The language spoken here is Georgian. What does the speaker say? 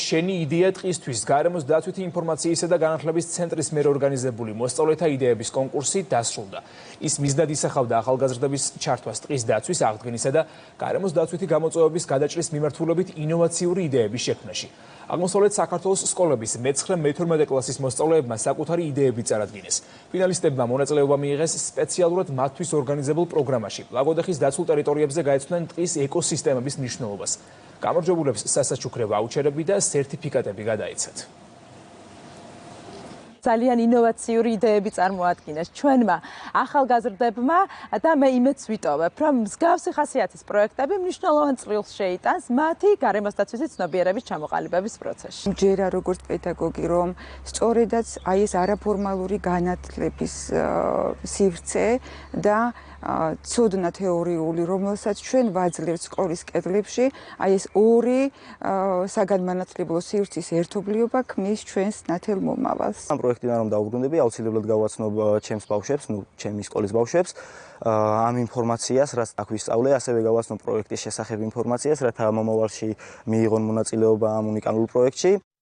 შენი იდეა ტყისთვის გარემოს დაცვითი ინფორმაციისა და განათლების ცენტრის მიერ ორგანიზებული მოსწავლეთა იდეების კონკურსი დასრულდა. ის მიზნად ისახავდა ახალგაზრდების ჩართვას ტყის დაცვის, აღდგენისა და გარემოს დაცვითი გამოწვევების გადაჭრის მიმართულებით ინოვაციური იდეების შექმნაში. აღმოსავლეთ საქართველოს სკოლების მე-9-მე-12 კლასის მოსწავლეებმა საკუთარი იდეები წარადგინეს. ფინალისტებმა მონაწილეობა მიიღეს სპეციალურად მათთვის ორგანიზებულ პროგრამაში. ლაგოდეხის დაცულ ტერიტორიებზე გაეცნნენ ტყის ეკოსისტემების მნიშვნელობას. გამარჯვებულებს სასაჩუქრე ვაუჩერები და სერტიფიკატები გადაეცათ. ძალიან ინოვაციური იდეები წარმოადგინეს ჩვენმა ახალგაზრდებმა და მე იმედს ვიტოვებ, რომ მსგავსი ხასიათის პროექტები მნიშვნელოვან წვლილს შეიტანს მათი გარემოს დაცვითი ცნობიერების ჩამოყალიბების პროცესში. მჯერა როგორც პედაგოგი, რომ სწორედაც აი ეს არაფორმალური განათლების სივრცე და ცოდნა თეორიული, რომელსაც ჩვენ ვაძლევთ სკოლის კედლებში, აი ეს ორი საგანმანათლებლო სივრცის ერთობლიობა ქმნის ჩვენს ნათელ მომავალს. ამ პროექტიდან რომ დავუბრუნდები, აუცილებლად გავაცნობ ჩემს ბავშვებს, ჩემი სკოლის ბავშვებს, ამ ინფორმაციას, რაც აქ ვისწავლე, ასევე გავაცნობ პროექტის შესახებ ინფორმაციას, რათა მომავალში მიიღონ მონაწილეობა ამ უნიკალურ პროექტში.